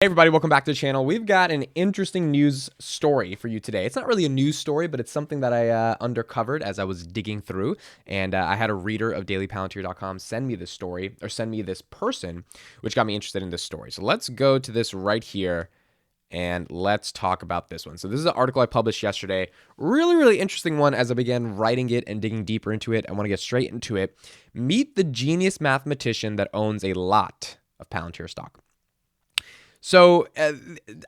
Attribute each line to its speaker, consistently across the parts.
Speaker 1: Hey everybody, welcome back to the channel. We've got an interesting news story for you today. It's not really a news story, but it's something that I uncovered as I was digging through. And I had a reader of dailypalantir.com send me this story, or send me this person, which got me interested in this story. So let's go to this right here and let's talk about this one. So this is an article I published yesterday. Really interesting one as I began writing it and digging deeper into it. I want to get straight into it. Meet the genius mathematician that owns a lot of Palantir stock. So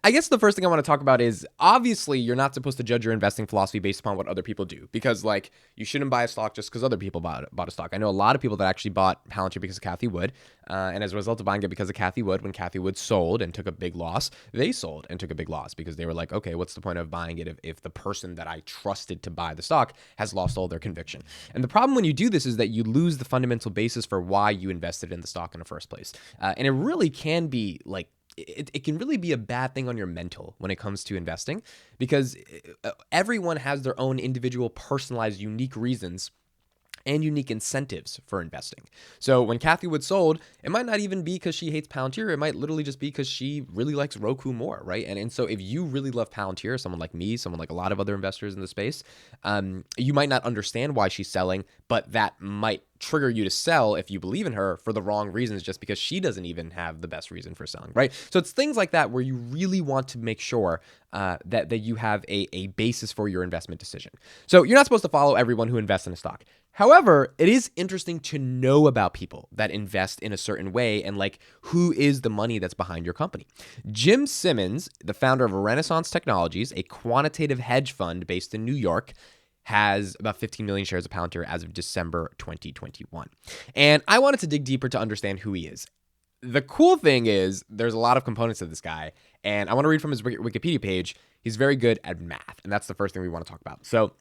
Speaker 1: I guess the first thing I want to talk about is, obviously, you're not supposed to judge your investing philosophy based upon what other people do, because like you shouldn't buy a stock just because other people bought a stock. I know a lot of people that actually bought Palantir because of Cathie Wood, and as a result of buying it because of Cathie Wood, when Cathie Wood sold and took a big loss, they sold and took a big loss because they were like, okay, what's the point of buying it if the person that I trusted to buy the stock has lost all their conviction? And the problem when you do this is that you lose the fundamental basis for why you invested in the stock in the first place, and it really can be like, it can really be a bad thing on your mental when it comes to investing, because everyone has their own individual, personalized, unique reasons and unique incentives for investing. So when Cathie Wood sold, it might not even be because she hates Palantir. It might literally just be because she really likes Roku more, right? And so if you really love Palantir, someone like me, someone like a lot of other investors in the space, you might not understand why she's selling, but that might trigger you to sell if you believe in her for the wrong reasons, just because she doesn't even have the best reason for selling, right? So it's things like that where you really want to make sure that you have a basis for your investment decision. So you're not supposed to follow everyone who invests in a stock. However, it is interesting to know about people that invest in a certain way and like who is the money that's behind your company. Jim Simmons, the founder of Renaissance Technologies, a quantitative hedge fund based in New York, has about 15 million shares of Palantir as of December 2021. And I wanted to dig deeper to understand who he is. The cool thing is there's a lot of components of this guy, and I want to read from his Wikipedia page. He's very good at math, and that's the first thing we want to talk about. So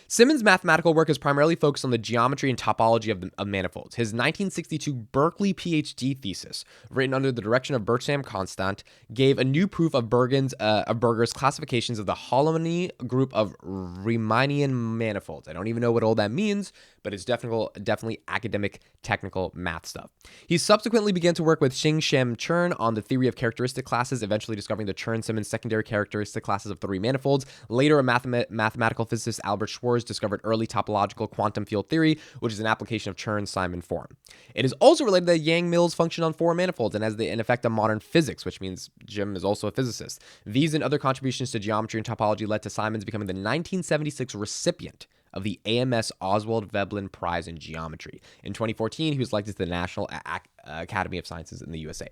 Speaker 1: Simmons' mathematical work is primarily focused on the geometry and topology of manifolds. His 1962 Berkeley PhD thesis, written under the direction of Bertram Constant, gave a new proof of Berger's classifications of the Holonomy group of Riemannian manifolds. I don't even know what all that means, but it's definitely academic, technical math stuff. He subsequently began to work with Xing-Shem Chern on the theory of characteristic classes, eventually discovering the Chern-Simmons secondary characteristic classes of three manifolds. Later, a mathematical physicist, Albert Schwarz, discovered early topological quantum field theory, which is an application of Chern-Simons form. It is also related to Yang-Mills function on four manifolds and has an effect on modern physics, which means Jim is also a physicist. These and other contributions to geometry and topology led to Simons becoming the 1976 recipient of the AMS Oswald Veblen Prize in Geometry. In 2014, he was elected to the National Academy of Sciences in the USA.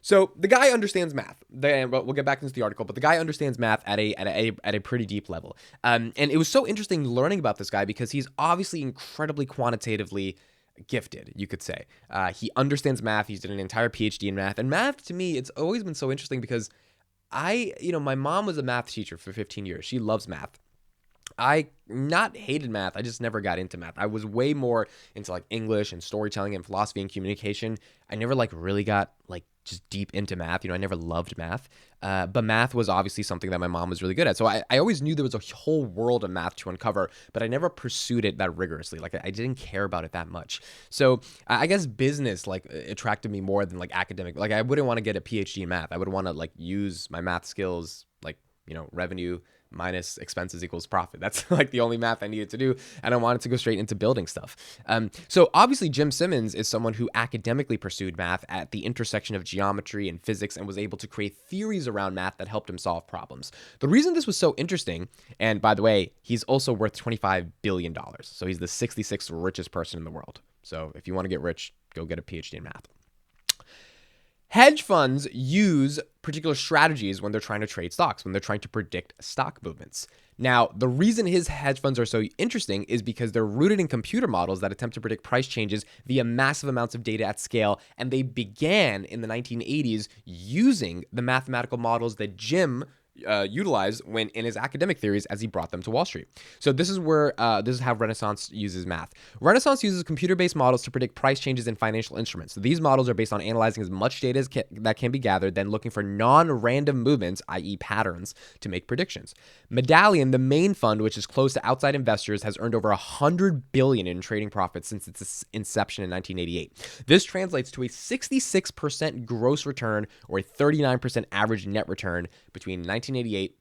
Speaker 1: So the guy understands math. We'll get back into the article, but the guy understands math at a pretty deep level. And it was so interesting learning about this guy because he's obviously incredibly quantitatively gifted, you could say. He understands math. He's did an entire PhD in math. And math, to me, it's always been so interesting because my mom was a math teacher for 15 years. She loves math. I not hated math. I just never got into math. I was way more into like English and storytelling and philosophy and communication. I never like really got like just deep into math. I never loved math. But math was obviously something that my mom was really good at. So I always knew there was a whole world of math to uncover, but I never pursued it that rigorously. Like I didn't care about it that much. So I guess business like attracted me more than like academic. Like I wouldn't want to get a PhD in math. I would want to like use my math skills, like, revenue minus expenses equals profit. That's like the only math I needed to do. And I wanted to go straight into building stuff. So obviously Jim Simmons is someone who academically pursued math at the intersection of geometry and physics and was able to create theories around math that helped him solve problems. The reason this was so interesting, and by the way, he's also worth $25 billion. So he's the 66th richest person in the world. So if you want to get rich, go get a PhD in math. Hedge funds use particular strategies when they're trying to trade stocks, when they're trying to predict stock movements. Now, the reason his hedge funds are so interesting is because they're rooted in computer models that attempt to predict price changes via massive amounts of data at scale, and they began in the 1980s using the mathematical models that Jim utilized when in his academic theories as he brought them to Wall Street. So this is where this is how Renaissance uses math. Renaissance uses computer-based models to predict price changes in financial instruments. So these models are based on analyzing as much data as that can be gathered, then looking for non-random movements, i.e. patterns, to make predictions. Medallion, the main fund, which is closed to outside investors, has earned over $100 billion in trading profits since its inception in 1988. This translates to a 66% gross return or a 39% average net return between 1988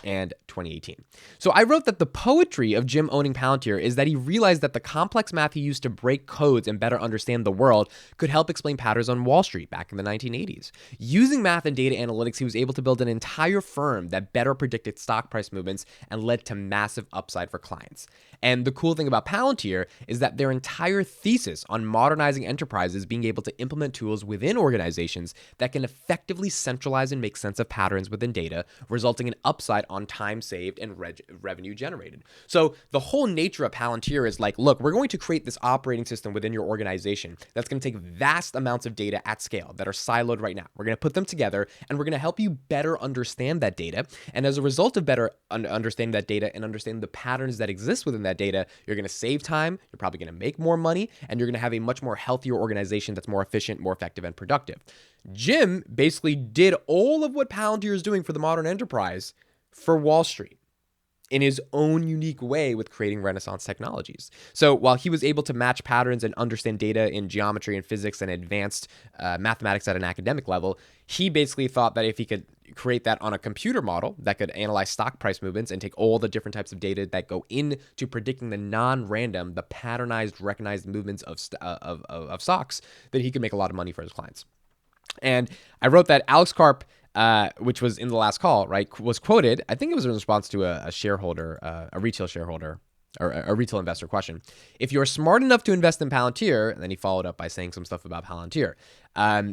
Speaker 1: and 2018. So I wrote that the poetry of Jim owning Palantir is that he realized that the complex math he used to break codes and better understand the world could help explain patterns on Wall Street back in the 1980s. Using math and data analytics, he was able to build an entire firm that better predicted stock price movements and led to massive upside for clients. And the cool thing about Palantir is that their entire thesis on modernizing enterprises being able to implement tools within organizations that can effectively centralize and make sense of patterns within data, resulting in upside on time saved and revenue generated. So the whole nature of Palantir is like, look, we're going to create this operating system within your organization that's going to take vast amounts of data at scale that are siloed right now. We're going to put them together and we're going to help you better understand that data. And as a result of better understanding that data and understanding the patterns that exist within that data, you're going to save time, you're probably going to make more money, and you're going to have a much more healthier organization that's more efficient, more effective, and productive. Jim basically did all of what Palantir is doing for the modern enterprise for Wall Street in his own unique way with creating Renaissance technologies. So while he was able to match patterns and understand data in geometry and physics and advanced mathematics at an academic level, he basically thought that if he could create that on a computer model that could analyze stock price movements and take all the different types of data that go into predicting the non-random, the patternized, recognized movements of stocks, that he could make a lot of money for his clients. And I wrote that Alex Carp, which was in the last call, right, was quoted. I think it was in response to a shareholder, a retail shareholder, or a retail investor question. If you're smart enough to invest in Palantir, and then he followed up by saying some stuff about Palantir.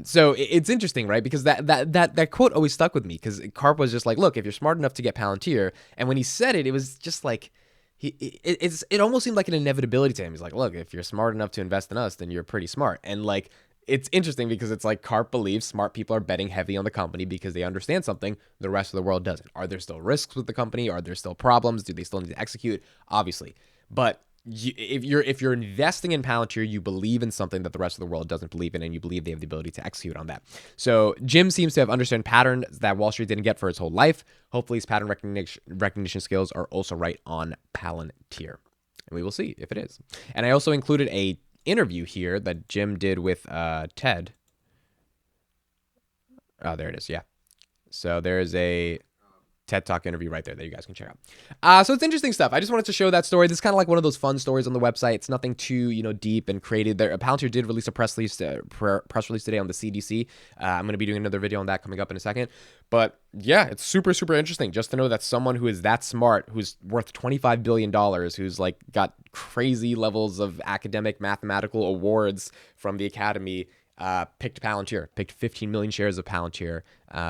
Speaker 1: So it's interesting, right? Because that quote always stuck with me, because Carp was just like, look, if you're smart enough to get Palantir, and when he said it, it was just like, it almost seemed like an inevitability to him. He's like, look, if you're smart enough to invest in us, then you're pretty smart. And like, it's interesting because it's like Carp believes smart people are betting heavy on the company because they understand something the rest of the world doesn't. Are there still risks with the company? Are there still problems? Do they still need to execute? Obviously. But if you're investing in Palantir, you believe in something that the rest of the world doesn't believe in, and you believe they have the ability to execute on that. So Jim seems to have understood patterns that Wall Street didn't get for his whole life. Hopefully his pattern recognition skills are also right on Palantir. And we will see if it is. And I also included a interview here that Jim did with Ted. Oh, there it is. Yeah. So there's a TED Talk interview right there that you guys can check out. So it's interesting stuff. I just wanted to show that story. This is kind of like one of those fun stories on the website. It's nothing too, deep and creative. Palantir did release a press release today on the CDC. I'm going to be doing another video on that coming up in a second. But yeah, it's super, super interesting just to know that someone who is that smart, who's worth $25 billion, who's like got crazy levels of academic mathematical awards from the academy, picked Palantir, picked 15 million shares of Palantir,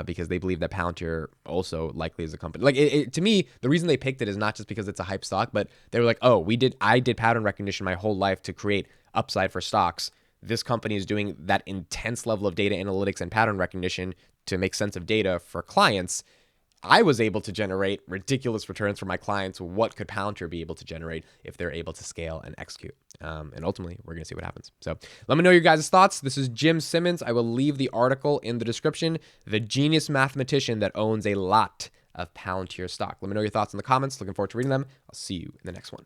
Speaker 1: because they believe that Palantir also likely is a company. Like to me, the reason they picked it is not just because it's a hype stock, but they were like, oh, I did pattern recognition my whole life to create upside for stocks. This company is doing that intense level of data analytics and pattern recognition to make sense of data for clients. I was able to generate ridiculous returns for my clients. What could Palantir be able to generate if they're able to scale and execute? And ultimately, we're going to see what happens. So let me know your guys' thoughts. This is Jim Simmons. I will leave the article in the description. The genius mathematician that owns a lot of Palantir stock. Let me know your thoughts in the comments. Looking forward to reading them. I'll see you in the next one.